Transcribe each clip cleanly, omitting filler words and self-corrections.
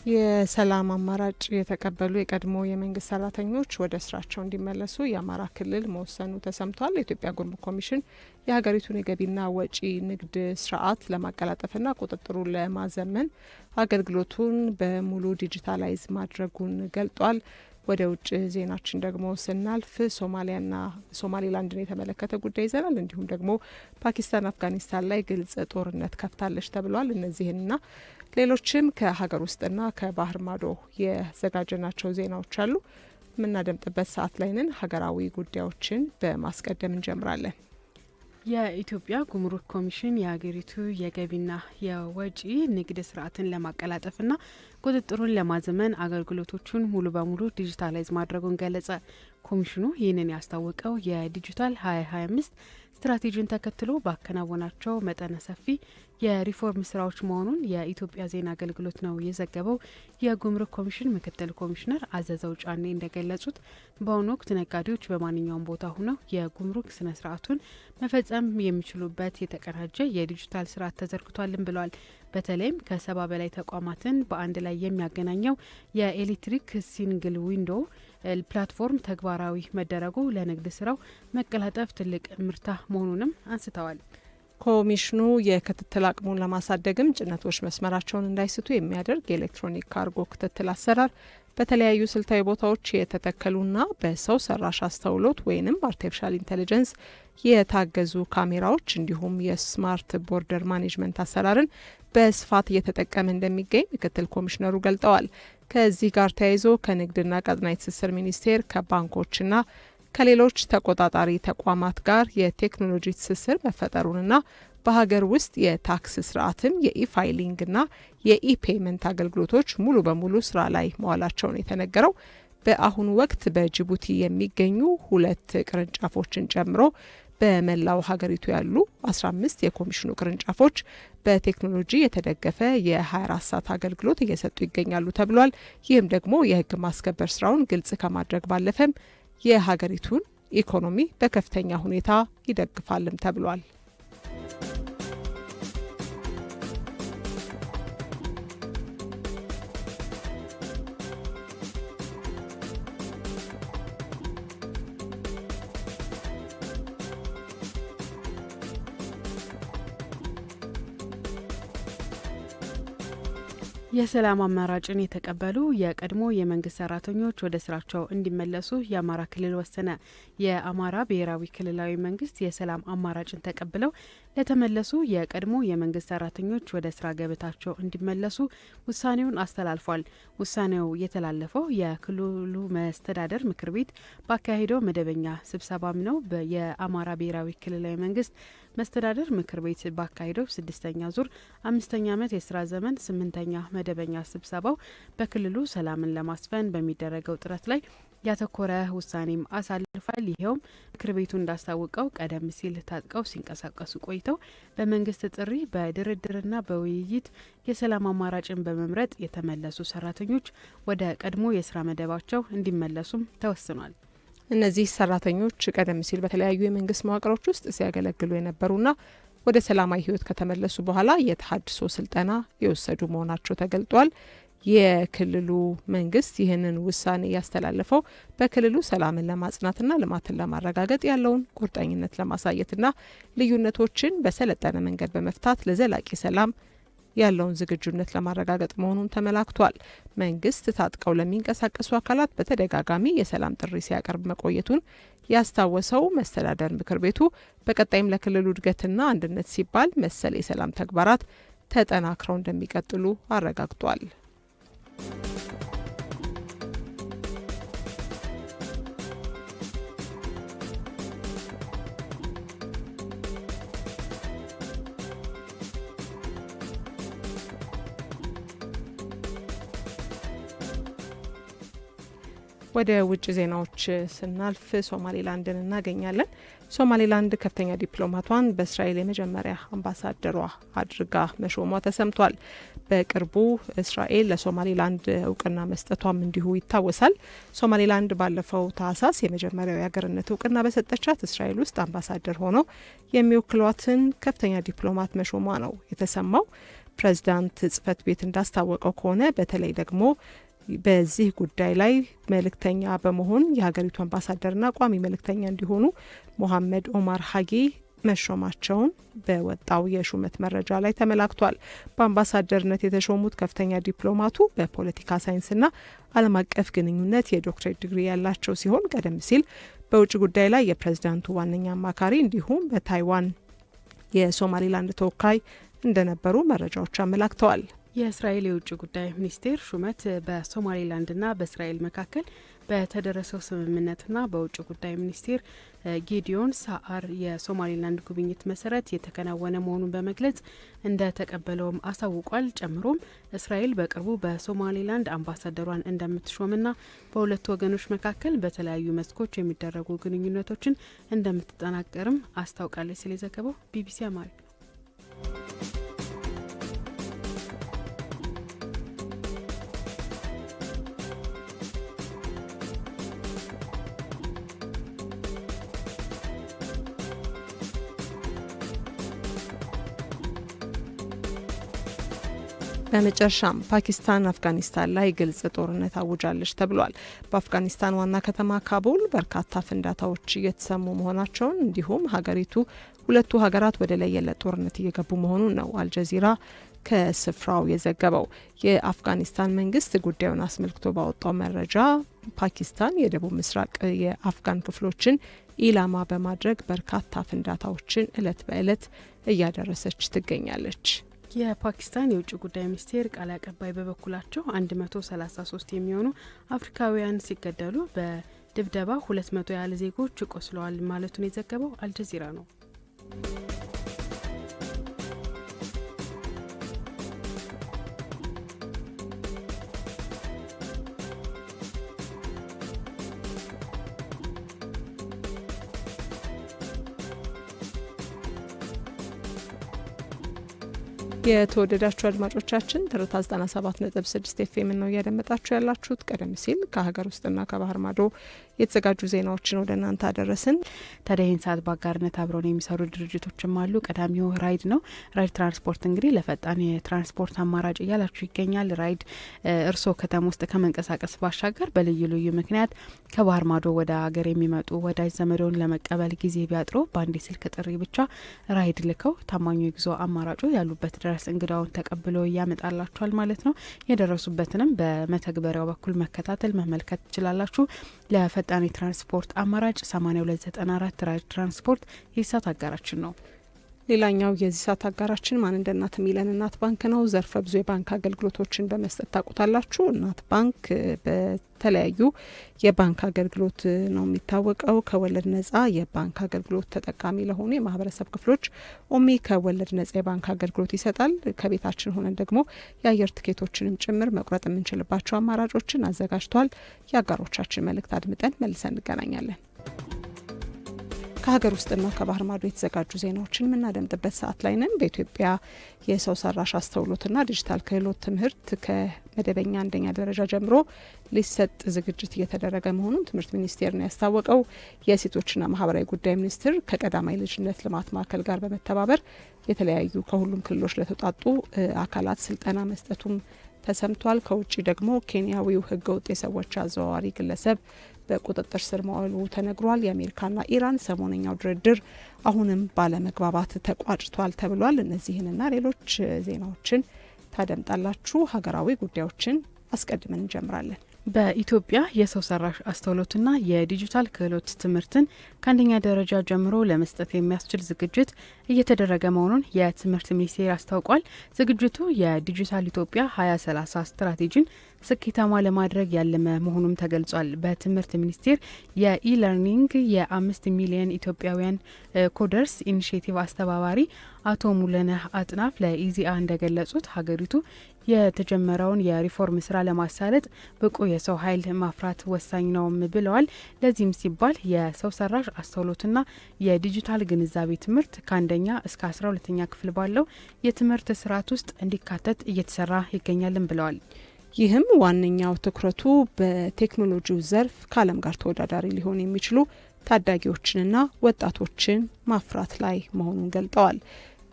የሰላም አማራጭ የተቀበሉ የቀድሞ የመንግስት ሰራተኞች ወደ ስራቸው እንዲመለሱ የአማራ ክልል መወሰኑ ተሰምቷል። የኢትዮጵያ ጉምሩክ ኮሚሽን የሀገሪቱን የገቢና ወጪ ንግድ ስርዓት ለማቀላጠፍና ቁጥጥሩን ለማዘመን አገልግሎቱን በሙሉ ዲጂታላይዝ ማድረጉን ገልጧል። ወደ ውጭ ዜናችን ደግሞ ስናልፍ ሶማሌላንድን የተመለከተ ጉዳይ ይዘናል። እንዲሁም ደግሞ ፓኪስታን አፍጋኒስታን ላይ ግልጽ ጦርነት ከፍታለች ተብሏል። እነዚህንና ሌሎችም ከሀገር ውስጥና ከባህር ማዶ የዘጋጀናቸው ዜናዎች አሉ። የምናደምጥበት ሰዓት ላይ ነን። ሀገራዊ ጉዳዮችን በማስቀደም እንጀምራለን። የኢትዮጵያ ጉምሩክ ኮሚሽን የሀገሪቱ የገቢና የወጪ ንግድ ስርዓትን ለማቀላጠፍና ቁጥጥሩን ለማዘመን አገልግሎቶቹን ሙሉ በሙሉ ዲጂታላይዝ ማድረጉን ገለጸ። ኮሚሽኑ ይህንን ያስታወቀው የዲጂታል 2025 ስትራቴጂን ተከትሎ ባከናወናቸው መጠነ ሰፊ የሪፎርም ስራዎች መሆኑን የኢትዮጵያ ዜና አገልግሎት ነው የዘገበው። የጉምሩክ ኮሚሽን ምክትል ኮሚሽነር አዘዘው ጫኔ እንደገለጹት በአሁኑ ወቅት ነጋዴዎች በማንኛውም ቦታ ሆነው የጉምሩክ ስነ ስርዓቱን መፈጸም የሚችሉበት የተቀናጀ የዲጂታል ስርዓት ተዘርግቷልን ብለዋል። በተለይም ከ70 በላይ ተቋማትን በአንድ ላይ የሚያገናኘው የኤሌክትሪክ ሲንግል ዊንዶ ፕላትፎርም ተግባራዊ መደረጉ ለንግድ ስራው መቀላጠፍ ትልቅ ምርታ መሆኑንም አንስተዋል። ኮሚሽኑ የክትትል አቅሙን ለማሳደግም ጭነቶች መስመራቸውን እንዳይስቱ የሚያደርግ የኤሌክትሮኒክ ካርጎ ክትትል አሰራር በተለያዩ ስልታዊ ቦታዎች የተተከሉና በሰው ሰራሽ አስተውሎት ወይም አርቲፊሻል ኢንቴሊጀንስ የታገዙ ካሜራዎች እንዲሁም የስማርት ቦርደር ማኔጅመንት አሰራርን በስፋት እየተጠቀመ እንደሚገኝ ምክትል ኮሚሽነሩ ገልጠዋል። ከዚህ ጋር ተያይዞ ከንግድና ቀጠናዊ ትስስር ሚኒስቴር ከባንኮችና ከሌሎች ተቆጣጣሪ ተቋማት ጋር የቴክኖሎጂ ትስስር መፈጠሩንና በሀገር ውስጥ የታክስ ስርዓትም የኢፋይሊንግና የኢፔይመንት አገልግሎቶች ሙሉ በሙሉ ስራ ላይ መዋላቸውን የተነገረው በአሁኑ ወቅት በጅቡቲ የሚገኙ 2 ቅርንጫፎችን ጨምሮ በመላው ሀገሪቱ ያሉ 15 የኮሚሽኑ ቅርንጫፎች በቴክኖሎጂ የተደገፈ የ24 ሰዓት አገልግሎት እየሰጡ ይገኛሉ ተብሏል። ይህም ደግሞ የህግ ማስከበር ስራውን ግልጽ ከማድረግ ባለፈም የሀገሪቱን ኢኮኖሚ በከፍተኛ ሁኔታ ይደግፋልም ተብሏል። የሰላም አማራጭን የተቀበሉ የቀድሞ የመንግስት ሰራተኞች ወደ ስራቸው እንዲመለሱ የአማራ ክልል ወሰነ። የአማራ ብሔራዊ ክልላዊ መንግስት የሰላም አማራጭን ተቀብለው ለተመለሱ የቀድሞ የመንግስት ሰራተኞች ወደ ስራ ገበታቸው እንዲመለሱ ውሳኔውን አስተላልፏል። ውሳኔው የተላለፈው የክልሉ መስተዳደር ምክር ቤት ባካሄደው መደበኛ ስብሰባም ነው። የአማራ ብሔራዊ ክልላዊ መንግስት መስተዳደር ምክር ቤት ባካሄደው 6ኛ ዙር 5ኛ ዓመት የስራ ዘመን 8ኛ መደበኛ ስብሰባው በክልሉ ሰላምን ለማስፈን በሚደረገው ጥረት ላይ ያተኮረ ውሳኔም አሳልፏል። ይኸውም ምክር ቤቱ እንዳስታወቀው ቀደም ሲል ታጥቀው ሲንቀሳቀሱ ቆይተው በመንግስት ጥሪ በድርድርና በውይይት የሰላም አማራጭን በመምረጥ የተመለሱ ሰራተኞች ወደ ቀድሞ የስራ መደባቸው እንዲመለሱም ተወስኗል። እነዚህ ሰራተኞች ቀደም ሲል በተለያዩ የመንግስት መዋቅሮች ውስጥ ሲያገለግሉ የነበሩና ወደ ሰላማዊ ህይወት ከተመለሱ በኋላ የተሃድሶ ስልጠና የወሰዱ መሆናቸው ተገልጧል። የክልሉ መንግስት ይህንን ውሳኔ ያስተላለፈው በክልሉ ሰላምን ለማጽናትና ልማትን ለማረጋገጥ ያለውን ቁርጠኝነት ለማሳየትና ልዩነቶችን በሰለጠነ መንገድ በመፍታት ለዘላቂ ሰላም ያለውን ዝግጁነት ለማረጋገጥ መሆኑን ተመላክቷል። መንግስት ታጥቀው ለሚንቀሳቀሱ አካላት በተደጋጋሚ የሰላም ጥሪ ሲያቀርብ መቆየቱን ያስታወሰው መስተዳደር ምክር ቤቱ በቀጣይም ለክልሉ እድገትና አንድነት ሲባል መሰል የሰላም ተግባራት ተጠናክረው እንደሚቀጥሉ አረጋግጧል። ወደ ውጭ ዜናዎች ስናልፍ ሶማሌላንድን እናገኛለን። ሶማሌላንድ ከፍተኛ ዲፕሎማቷን በእስራኤል የመጀመሪያ አምባሳደሯ አድርጋ መሾሟ ተሰምቷል። በቅርቡ እስራኤል ለሶማሌላንድ እውቅና መስጠቷም እንዲሁ ይታወሳል። ሶማሌላንድ ባለፈው ታህሳስ የመጀመሪያው የሀገርነት እውቅና በሰጠቻት እስራኤል ውስጥ አምባሳደር ሆነው የሚወክሏትን ከፍተኛ ዲፕሎማት መሾሟ ነው የተሰማው። ፕሬዚዳንት ጽህፈት ቤት እንዳስታወቀው ከሆነ በተለይ ደግሞ በዚህ ጉዳይ ላይ መልእክተኛ በመሆን የሀገሪቱ አምባሳደርና ቋሚ መልእክተኛ እንዲሆኑ ሞሐመድ ኦማር ሀጊ መሾማቸውን በወጣው የሹመት መረጃ ላይ ተመላክቷል። በአምባሳደርነት የተሾሙት ከፍተኛ ዲፕሎማቱ በፖለቲካ ሳይንስና ዓለም አቀፍ ግንኙነት የዶክትሬት ዲግሪ ያላቸው ሲሆን ቀደም ሲል በውጭ ጉዳይ ላይ የፕሬዝዳንቱ ዋነኛ አማካሪ እንዲሁም በታይዋን የሶማሊላንድ ተወካይ እንደነበሩ መረጃዎች አመላክተዋል። የእስራኤል የውጭ ጉዳይ ሚኒስቴር ሹመት በሶማሊላንድና በእስራኤል መካከል በተደረሰው ስምምነትና በውጭ ጉዳይ ሚኒስቴር ጌዲዮን ሳአር የሶማሊላንድ ጉብኝት መሰረት የተከናወነ መሆኑን በመግለጽ እንደተቀበለውም አሳውቋል። ጨምሮም እስራኤል በቅርቡ በሶማሊላንድ አምባሳደሯን እንደምትሾምና በሁለቱ ወገኖች መካከል በተለያዩ መስኮች የሚደረጉ ግንኙነቶችን እንደምትጠናቀርም አስታውቃለች ሲል የዘገበው ቢቢሲ አማሪክ ነው። በመጨረሻም ፓኪስታን አፍጋኒስታን ላይ ግልጽ ጦርነት አውጃለች ተብሏል። በአፍጋኒስታን ዋና ከተማ ካቡል በርካታ ፍንዳታዎች እየተሰሙ መሆናቸውን እንዲሁም ሀገሪቱ ሁለቱ ሀገራት ወደ ለየለት ጦርነት እየገቡ መሆኑን ነው አልጀዚራ ከስፍራው የዘገበው። የአፍጋኒስታን መንግስት ጉዳዩን አስመልክቶ ባወጣው መረጃ ፓኪስታን የደቡብ ምስራቅ የአፍጋን ክፍሎችን ኢላማ በማድረግ በርካታ ፍንዳታዎችን እለት በእለት እያደረሰች ትገኛለች። የፓኪስታን የውጭ ጉዳይ ሚኒስቴር ቃል አቀባይ በበኩላቸው 133 የሚሆኑ አፍሪካውያን ሲገደሉ በድብደባ 200 ያህል ዜጎች ቆስለዋል ማለቱን የዘገበው አልጀዚራ ነው። የተወደዳችሁ አድማጮቻችን ትርታ 97.6 ኤፍኤም ነው እያደመጣችሁ ያላችሁት። ቀደም ሲል ከሀገር ውስጥና ከባህር ማዶ የተዘጋጁ ዜናዎችን ወደ እናንተ አደረስን። ታዲያ ይህን ሰዓት በአጋርነት አብረውን የሚሰሩ ድርጅቶችም አሉ። ቀዳሚው ራይድ ነው። ራይድ ትራንስፖርት እንግዲህ ለፈጣን የትራንስፖርት አማራጭ እያላችሁ ይገኛል። ራይድ እርስዎ ከተማ ውስጥ ከመንቀሳቀስ ባሻገር በልዩ ልዩ ምክንያት ከባህር ማዶ ወደ ሀገር የሚመጡ ወዳጅ ዘመዶን ለመቀበል ጊዜ ቢያጥሮ በአንድ ስልክ ጥሪ ብቻ ራይድ ልከው ታማኙ የጉዞ አማራጩ ያሉበት ድረስ እንግዳውን ተቀብሎ ያመጣላችኋል ማለት ነው። የደረሱበትንም በመተግበሪያው በኩል መከታተል መመልከት ትችላላችሁ። ለፈጣን የትራንስፖርት አማራጭ 8294 ራይድ ትራንስፖርት የሳት አጋራችን ነው። ሌላኛው የዚህ ሰዓት አጋራችን ማን እንደ እናት የሚለን እናት ባንክ ነው። ዘርፈ ብዙ የባንክ አገልግሎቶችን በመስጠት ታውቁታላችሁ። እናት ባንክ በተለያዩ የባንክ አገልግሎት ነው የሚታወቀው። ከወለድ ነጻ የባንክ አገልግሎት ተጠቃሚ ለሆኑ የማህበረሰብ ክፍሎች ኦሚ ከወለድ ነጻ የባንክ አገልግሎት ይሰጣል። ከቤታችን ሆነን ደግሞ የአየር ትኬቶችንም ጭምር መቁረጥ የምንችልባቸው አማራጮችን አዘጋጅቷል። የአጋሮቻችን መልእክት አድምጠን መልሰን እንገናኛለን። ከሀገር ውስጥና ከባህር ማዶ የተዘጋጁ ዜናዎችን የምናደምጥበት ሰዓት ላይ ነን። በኢትዮጵያ የሰው ሰራሽ አስተውሎትና ዲጂታል ክህሎት ትምህርት ከመደበኛ አንደኛ ደረጃ ጀምሮ ሊሰጥ ዝግጅት እየተደረገ መሆኑን ትምህርት ሚኒስቴር ነው ያስታወቀው። የሴቶችና ማህበራዊ ጉዳይ ሚኒስቴር ከቀዳማይ ልጅነት ልማት ማዕከል ጋር በመተባበር የተለያዩ ከሁሉም ክልሎች ለተውጣጡ አካላት ስልጠና መስጠቱም ተሰምቷል። ከውጭ ደግሞ ኬንያዊው ህገወጥ የሰዎች አዘዋዋሪ ግለሰብ በቁጥጥር ስር መዋሉ ተነግሯል። የአሜሪካና ኢራን ሰሞነኛው ድርድር አሁንም ባለመግባባት ተቋጭቷል ተብሏል። እነዚህንና ሌሎች ዜናዎችን ታደምጣላችሁ። ሀገራዊ ጉዳዮችን አስቀድመን እንጀምራለን። በኢትዮጵያ የሰው ሰራሽ አስተውሎትና የዲጂታል ክህሎት ትምህርትን ከአንደኛ ደረጃ ጀምሮ ለመስጠት የሚያስችል ዝግጅት እየተደረገ መሆኑን የትምህርት ሚኒስቴር አስታውቋል። ዝግጅቱ የዲጂታል ኢትዮጵያ 2030 ስትራቴጂን ስኬታማ ለማድረግ ያለመ መሆኑም ተገልጿል። በትምህርት ሚኒስቴር የኢለርኒንግ የ5 ሚሊዮን ኢትዮጵያውያን ኮደርስ ኢኒሽቲቭ አስተባባሪ አቶ ሙለነህ አጥናፍ ለኢዜአ እንደገለጹት ሀገሪቱ የተጀመረውን የሪፎርም ስራ ለማሳለጥ ብቁ የሰው ኃይል ማፍራት ወሳኝ ነውም ብለዋል። ለዚህም ሲባል የሰው ሰራሽ አስተውሎትና የዲጂታል ግንዛቤ ትምህርት ከአንደኛ እስከ 12ኛ ክፍል ባለው የትምህርት ስርዓት ውስጥ እንዲካተት እየተሰራ ይገኛልም ብለዋል። ይህም ዋነኛው ትኩረቱ በቴክኖሎጂው ዘርፍ ከዓለም ጋር ተወዳዳሪ ሊሆን የሚችሉ ታዳጊዎችንና ወጣቶችን ማፍራት ላይ መሆኑን ገልጠዋል።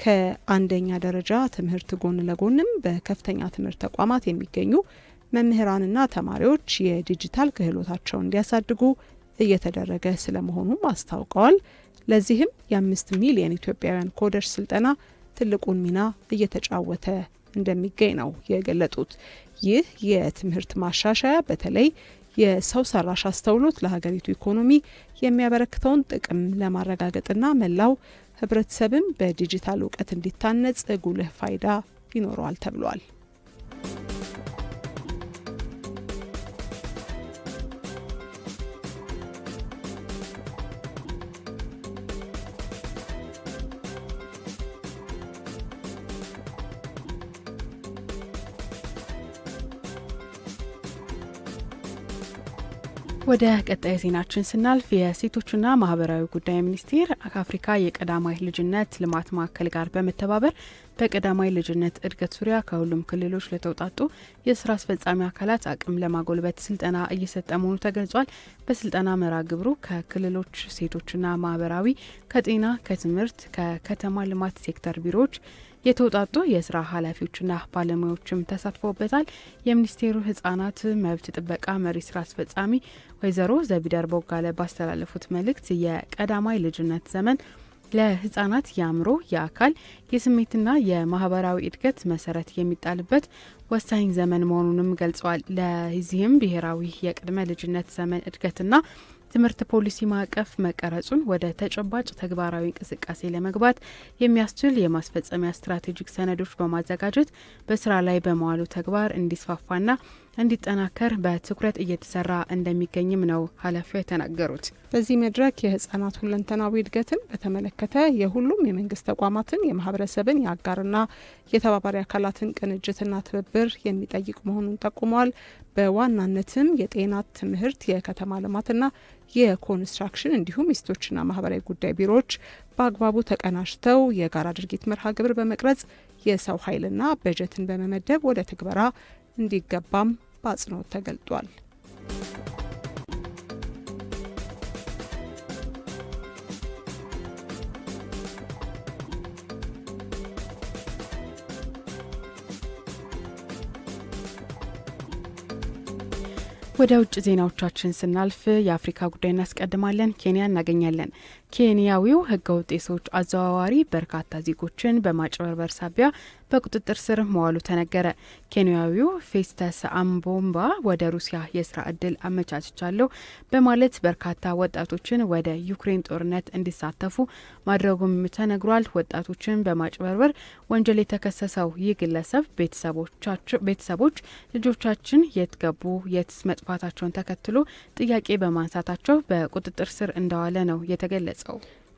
ከአንደኛ ደረጃ ትምህርት ጎን ለጎንም በከፍተኛ ትምህርት ተቋማት የሚገኙ መምህራንና ተማሪዎች የዲጂታል ክህሎታቸውን እንዲያሳድጉ እየተደረገ ስለመሆኑም አስታውቀዋል። ለዚህም የ5 ሚሊዮን ኢትዮጵያውያን ኮደርስ ስልጠና ትልቁን ሚና እየተጫወተ እንደሚገኝ ነው የገለጡት። ይህ የትምህርት ማሻሻያ በተለይ የሰው ሰራሽ አስተውሎት ለሀገሪቱ ኢኮኖሚ የሚያበረክተውን ጥቅም ለማረጋገጥና መላው ህብረተሰብም በዲጂታል እውቀት እንዲታነጽ ጉልህ ፋይዳ ይኖረዋል ተብሏል። ወደ ቀጣይ ዜናችን ስናልፍ የሴቶችና ማህበራዊ ጉዳይ ሚኒስቴር ከአፍሪካ የቀዳማይ ልጅነት ልማት ማዕከል ጋር በመተባበር በቀዳማይ ልጅነት እድገት ዙሪያ ከሁሉም ክልሎች ለተውጣጡ የስራ አስፈጻሚ አካላት አቅም ለማጎልበት ስልጠና እየሰጠ መሆኑ ተገልጿል። በስልጠና መርሃ ግብሩ ከክልሎች ሴቶችና ማህበራዊ፣ ከጤና፣ ከትምህርት፣ ከከተማ ልማት ሴክተር ቢሮዎች የተውጣጡ የስራ ኃላፊዎችና ባለሙያዎችም ተሳትፈውበታል። የሚኒስቴሩ ህጻናት መብት ጥበቃ መሪ ስራ አስፈጻሚ ወይዘሮ ዘቢደር ቦጋለ ባስተላለፉት መልእክት የቀዳማይ ልጅነት ዘመን ለህጻናት የአእምሮ፣ የአካል፣ የስሜትና የማህበራዊ እድገት መሰረት የሚጣልበት ወሳኝ ዘመን መሆኑንም ገልጸዋል። ለዚህም ብሔራዊ የቅድመ ልጅነት ዘመን እድገትና ትምህርት ፖሊሲ ማዕቀፍ መቀረጹን ወደ ተጨባጭ ተግባራዊ እንቅስቃሴ ለመግባት የሚያስችል የማስፈጸሚያ ስትራቴጂክ ሰነዶች በማዘጋጀት በስራ ላይ በመዋሉ ተግባር እንዲስፋፋና እንዲጠናከር በትኩረት እየተሰራ እንደሚገኝም ነው ኃላፊዋ የተናገሩት። በዚህ መድረክ የህጻናት ሁለንተናዊ እድገትን በተመለከተ የሁሉም የመንግስት ተቋማትን የማህበረሰብን የአጋርና የተባባሪ አካላትን ቅንጅትና ትብብር የሚጠይቅ መሆኑን ጠቁመዋል። በዋናነትም የጤና፣ ትምህርት፣ የከተማ ልማትና የኮንስትራክሽን እንዲሁም የሴቶችና ማህበራዊ ጉዳይ ቢሮዎች በአግባቡ ተቀናጅተው የጋራ ድርጊት መርሃ ግብር በመቅረጽ የሰው ኃይልና በጀትን በመመደብ ወደ ትግበራ እንዲገባም በአጽንኦት ተገልጧል። ወደ ውጭ ዜናዎቻችን ስናልፍ የአፍሪካ ጉዳይ እናስቀድማለን። ኬንያ እናገኛለን። ኬንያዊው ህገወጥ የሰዎች አዘዋዋሪ በርካታ ዜጎችን በማጭበርበር ሳቢያ በቁጥጥር ስር መዋሉ ተነገረ። ኬንያዊው ፌስተስ አምቦምባ ወደ ሩሲያ የስራ እድል አመቻችቻለሁ በማለት በርካታ ወጣቶችን ወደ ዩክሬን ጦርነት እንዲሳተፉ ማድረጉም ተነግሯል። ወጣቶችን በማጭበርበር ወንጀል የተከሰሰው ይህ ግለሰብ ቤተሰቦች ልጆቻችን የት ገቡ፣ የት መጥፋታቸውን ተከትሎ ጥያቄ በማንሳታቸው በቁጥጥር ስር እንደዋለ ነው የተገለጸው።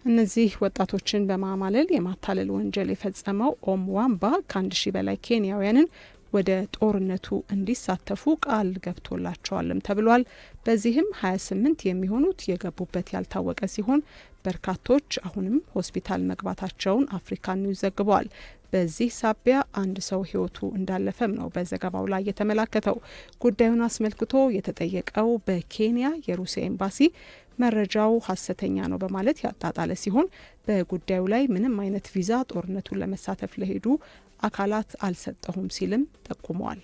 እነዚህ ወጣቶችን በማማለል የማታለል ወንጀል የፈጸመው ኦምዋምባ ከ1000 በላይ ኬንያውያንን ወደ ጦርነቱ እንዲሳተፉ ቃል ገብቶላቸዋልም ተብሏል። በዚህም 28 የሚሆኑት የገቡበት ያልታወቀ ሲሆን በርካቶች አሁንም ሆስፒታል መግባታቸውን አፍሪካ ኒውስ ዘግቧል። በዚህ ሳቢያ አንድ ሰው ህይወቱ እንዳለፈም ነው በዘገባው ላይ የተመላከተው። ጉዳዩን አስመልክቶ የተጠየቀው በኬንያ የሩሲያ ኤምባሲ መረጃው ሀሰተኛ ነው በማለት ያጣጣለ ሲሆን በጉዳዩ ላይ ምንም አይነት ቪዛ ጦርነቱን ለመሳተፍ ለሄዱ አካላት አልሰጠሁም ሲልም ጠቁመዋል።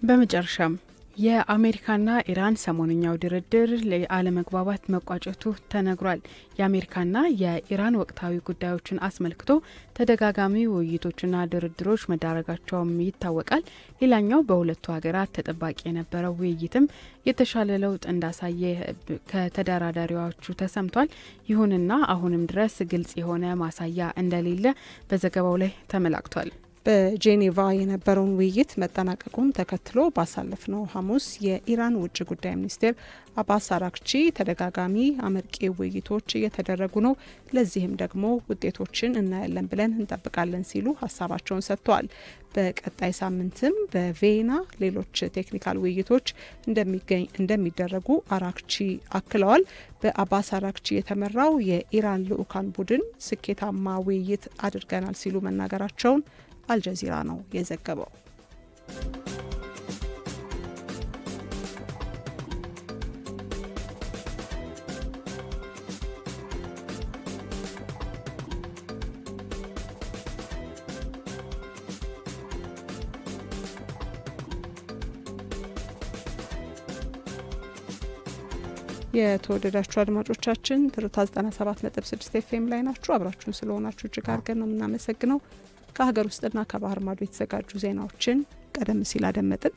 በመጨረሻም የአሜሪካና ኢራን ሰሞንኛው ድርድር ለአለመግባባት መቋጨቱ ተነግሯል። የአሜሪካና የኢራን ወቅታዊ ጉዳዮችን አስመልክቶ ተደጋጋሚ ውይይቶችና ድርድሮች መዳረጋቸውም ይታወቃል። ሌላኛው በሁለቱ ሀገራት ተጠባቂ የነበረው ውይይትም የተሻለ ለውጥ እንዳሳየ ከተደራዳሪዎቹ ተሰምቷል። ይሁንና አሁንም ድረስ ግልጽ የሆነ ማሳያ እንደሌለ በዘገባው ላይ ተመላክቷል። በጄኔቫ የነበረውን ውይይት መጠናቀቁን ተከትሎ ባሳለፍነው ሐሙስ የኢራን ውጭ ጉዳይ ሚኒስቴር አባስ አራክቺ ተደጋጋሚ አመርቂ ውይይቶች እየተደረጉ ነው፣ ለዚህም ደግሞ ውጤቶችን እናያለን ብለን እንጠብቃለን ሲሉ ሀሳባቸውን ሰጥተዋል። በቀጣይ ሳምንትም በቬና ሌሎች ቴክኒካል ውይይቶች እንደሚደረጉ አራክቺ አክለዋል። በአባስ አራክቺ የተመራው የኢራን ልዑካን ቡድን ስኬታማ ውይይት አድርገናል ሲሉ መናገራቸውን አልጀዚራ ነው የዘገበው። የተወደዳችሁ አድማጮቻችን ትርታ 97.6 ኤፍኤም ላይ ናችሁ። አብራችሁን ስለሆናችሁ እጅግ አድርገን ነው የምናመሰግነው። ከሀገር ውስጥና ከባህር ማዶ የተዘጋጁ ዜናዎችን ቀደም ሲል አደመጥን።